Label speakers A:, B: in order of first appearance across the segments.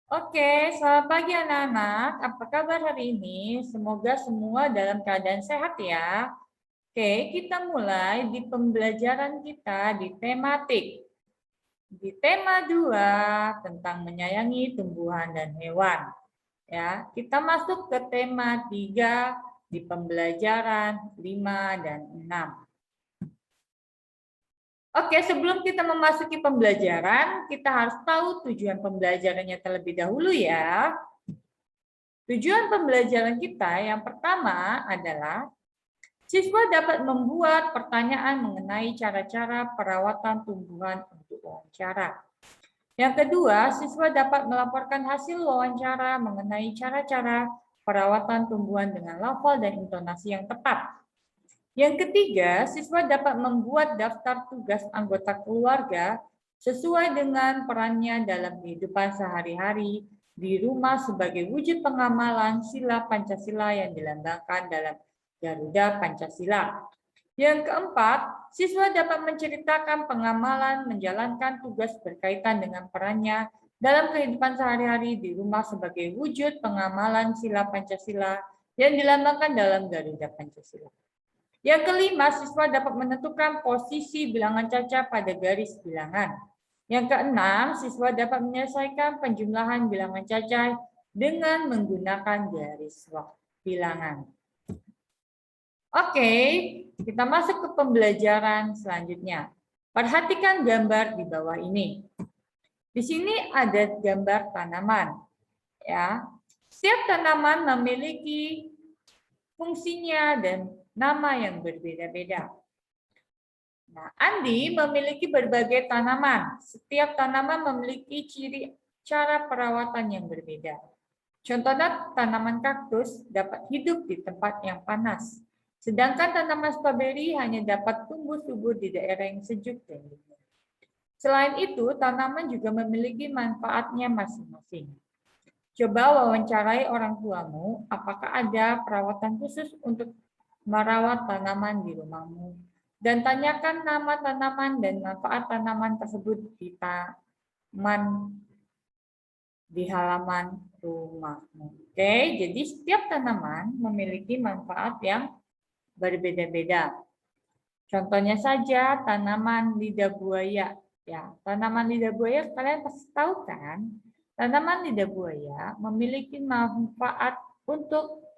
A: Oke, selamat pagi anak-anak. Apa kabar hari ini? Semoga semua dalam keadaan sehat ya. Oke, kita mulai di pembelajaran kita di tematik. Di tema 2 tentang menyayangi tumbuhan dan hewan. Ya, kita masuk ke tema 3 di pembelajaran 5 dan 6. Oke, sebelum kita memasuki pembelajaran, kita harus tahu tujuan pembelajarannya terlebih dahulu ya. Tujuan pembelajaran kita yang pertama adalah siswa dapat membuat pertanyaan mengenai cara-cara perawatan tumbuhan untuk wawancara. Yang kedua, siswa dapat melaporkan hasil wawancara mengenai cara-cara perawatan tumbuhan dengan lafal dan intonasi yang tepat. Yang ketiga, siswa dapat membuat daftar tugas anggota keluarga sesuai dengan perannya dalam kehidupan sehari-hari di rumah sebagai wujud pengamalan sila Pancasila yang dilambangkan dalam Garuda Pancasila. Yang keempat, siswa dapat menceritakan pengamalan menjalankan tugas berkaitan dengan perannya dalam kehidupan sehari-hari di rumah sebagai wujud pengamalan sila Pancasila yang dilambangkan dalam Garuda Pancasila. Yang kelima, siswa dapat menentukan posisi bilangan caca pada garis bilangan. Yang keenam, siswa dapat menyelesaikan penjumlahan bilangan caca dengan menggunakan garis bilangan. Oke, kita masuk ke pembelajaran selanjutnya. Perhatikan gambar di bawah ini. Di sini ada gambar tanaman. Ya, setiap tanaman memiliki fungsinya dan nama yang berbeda-beda. Nah, Andi memiliki berbagai tanaman. Setiap tanaman memiliki ciri cara perawatan yang berbeda. Contohnya tanaman kaktus dapat hidup di tempat yang panas. Sedangkan tanaman stroberi hanya dapat tumbuh subur di daerah yang sejuk dan dingin. Selain itu, tanaman juga memiliki manfaatnya masing-masing. Coba wawancarai orang tuamu, apakah ada perawatan khusus untuk merawat tanaman di rumahmu? Dan tanyakan nama tanaman dan manfaat tanaman tersebut di taman di halaman rumahmu. Oke, jadi setiap tanaman memiliki manfaat yang berbeda-beda. Contohnya saja tanaman lidah buaya. Ya, tanaman lidah buaya kalian pasti tahu kan? Tanaman lidah buaya memiliki manfaat untuk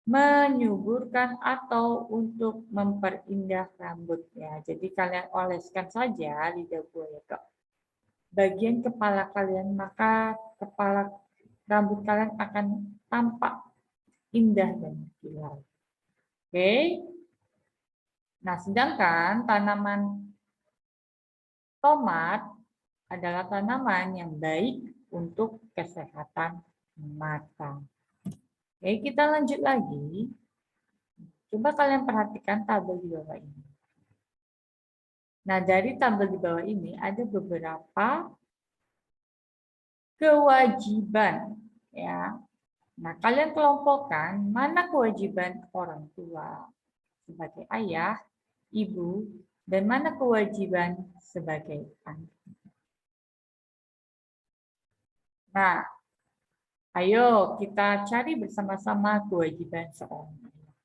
A: menyuburkan atau untuk memperindah rambut ya. Jadi kalian oleskan saja lidah buaya ke bagian kepala kalian, maka kepala rambut kalian akan tampak indah dan kilau. Oke. Nah, sedangkan tanaman tomat adalah tanaman yang baik untuk kesehatan mata. Oke, kita lanjut lagi. Coba kalian perhatikan tabel di bawah ini. Nah, dari tabel di bawah ini ada beberapa kewajiban ya. Nah, kalian kelompokkan mana kewajiban orang tua sebagai ayah, ibu, dan mana kewajiban sebagai anak. Nah, ayo kita cari bersama-sama kewajiban seorang ayah.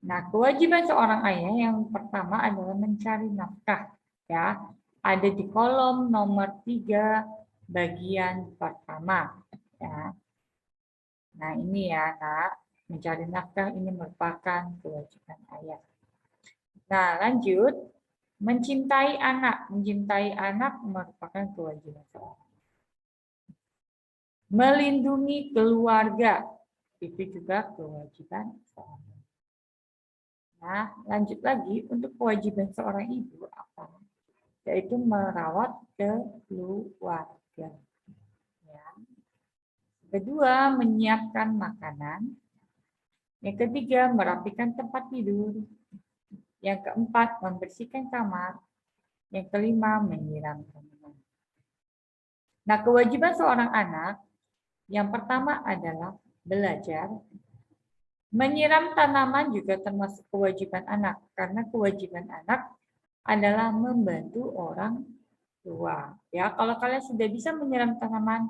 A: Nah, kewajiban seorang ayah yang pertama adalah mencari nafkah. Ya, ada di kolom nomor 3 bagian pertama. Ya. Nah, ini ya, Nak. Mencari nafkah ini merupakan kewajiban ayah. Nah, lanjut. Mencintai anak. Mencintai anak merupakan kewajiban seorang. Melindungi keluarga. Itu juga kewajiban seorang. Nah, lanjut lagi untuk kewajiban seorang ibu apa? Yaitu merawat keluarga. Ya. Kedua, menyiapkan makanan. Yang ketiga, merapikan tempat tidur. Yang keempat, membersihkan kamar. Yang kelima, menyiram tanaman. Nah, kewajiban seorang anak yang pertama adalah belajar. Menyiram tanaman juga termasuk kewajiban anak, karena kewajiban anak adalah membantu orang tua. Ya, kalau kalian sudah bisa menyiram tanaman,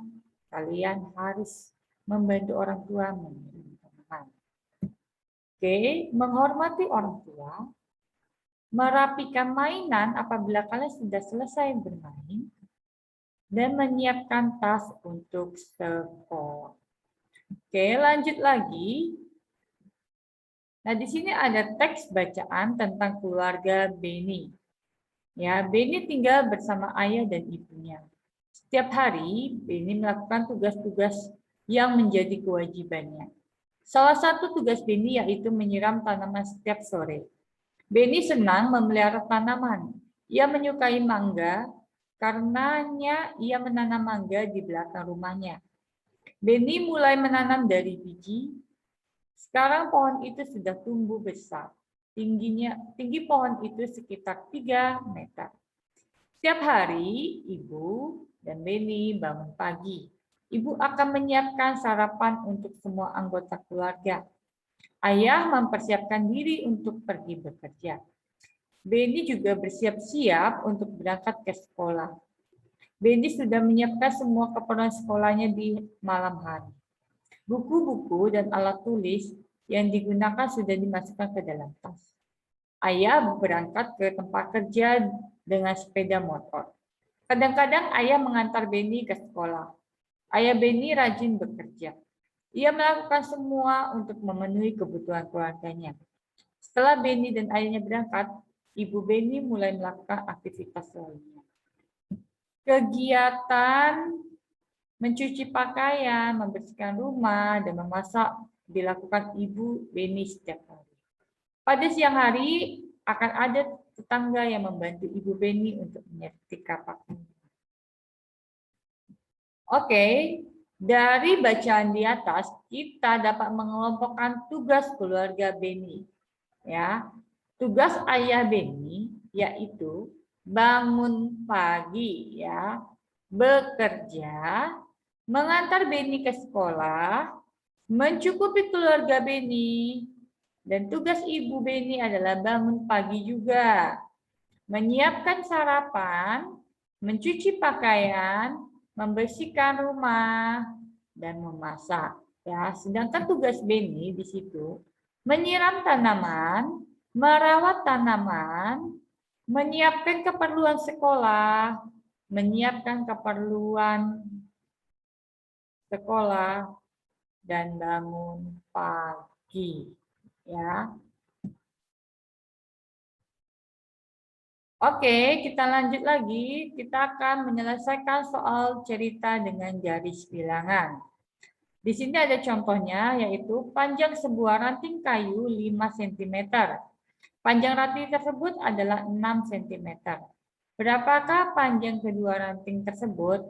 A: kalian harus membantu orang tua menyiram tanaman. Oke, menghormati orang tua, merapikan mainan apabila kalian sudah selesai bermain, dan menyiapkan tas untuk sekolah. Oke, lanjut lagi. Nah, di sini ada teks bacaan tentang keluarga Beni. Ya, Beni tinggal bersama ayah dan ibunya. Setiap hari, Beni melakukan tugas-tugas yang menjadi kewajibannya. Salah satu tugas Beni yaitu menyiram tanaman setiap sore. Beni senang memelihara tanaman. Ia menyukai mangga, karenanya ia menanam mangga di belakang rumahnya. Beni mulai menanam dari biji. Sekarang pohon itu sudah tumbuh besar. Tinggi pohon itu sekitar 3 meter. Setiap hari, ibu dan Beni bangun pagi. Ibu akan menyiapkan sarapan untuk semua anggota keluarga. Ayah mempersiapkan diri untuk pergi bekerja. Beni juga bersiap-siap untuk berangkat ke sekolah. Beni sudah menyiapkan semua keperluan sekolahnya di malam hari. Buku-buku dan alat tulis yang digunakan sudah dimasukkan ke dalam tas. Ayah berangkat ke tempat kerja dengan sepeda motor. Kadang-kadang ayah mengantar Beni ke sekolah. Ayah Beni rajin bekerja. Ia melakukan semua untuk memenuhi kebutuhan keluarganya. Setelah Beni dan ayahnya berangkat, ibu Beni mulai melakukan aktivitas lainnya. Kegiatan mencuci pakaian, membersihkan rumah, dan memasak dilakukan ibu Beni setiap hari. Pada siang hari akan ada tetangga yang membantu ibu Beni untuk menyetrika pakaian. Oke, dari bacaan di atas kita dapat mengelompokkan tugas keluarga Beni. Ya, tugas ayah Beni yaitu bangun pagi, ya, bekerja, mengantar Beni ke sekolah, mencukupi keluarga Beni, dan tugas ibu Beni adalah bangun pagi juga, menyiapkan sarapan, mencuci pakaian, membersihkan rumah, dan memasak. Ya, sedangkan tugas Beni di situ menyiram tanaman, merawat tanaman, menyiapkan keperluan sekolah, menyiapkan keperluan sekolah, dan bangun pagi. Ya. Oke, kita lanjut lagi. Kita akan menyelesaikan soal cerita dengan garis bilangan. Di sini ada contohnya, yaitu panjang sebuah ranting kayu 5 cm. Panjang ranting tersebut adalah 6 cm. Berapakah panjang kedua ranting tersebut?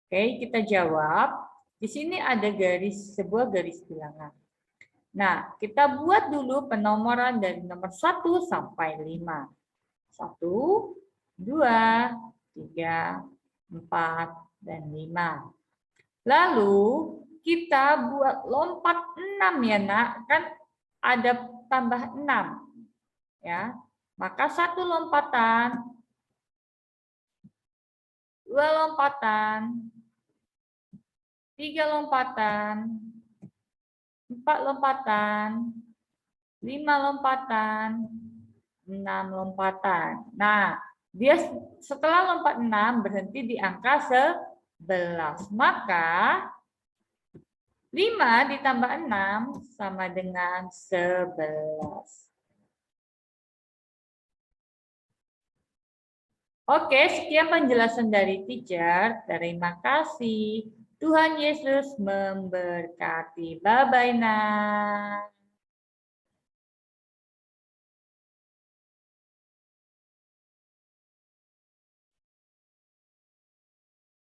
A: Oke, kita jawab. Di sini ada sebuah garis bilangan. Nah, kita buat dulu penomoran dari nomor 1 sampai 5. 1, 2, 3, 4, dan 5. Lalu kita buat lompat 6 ya nak, kan ada tambah 6. Ya. Maka 1 lompatan, 2 lompatan, 3 lompatan, 4 lompatan, 5 lompatan, 6 lompatan. Nah, dia setelah lompat 6 berhenti di angka 11. Maka 5 ditambah 6 sama dengan 11. Oke, sekian penjelasan dari teacher. Terima kasih. Tuhan Yesus memberkati. Bye-bye, nak.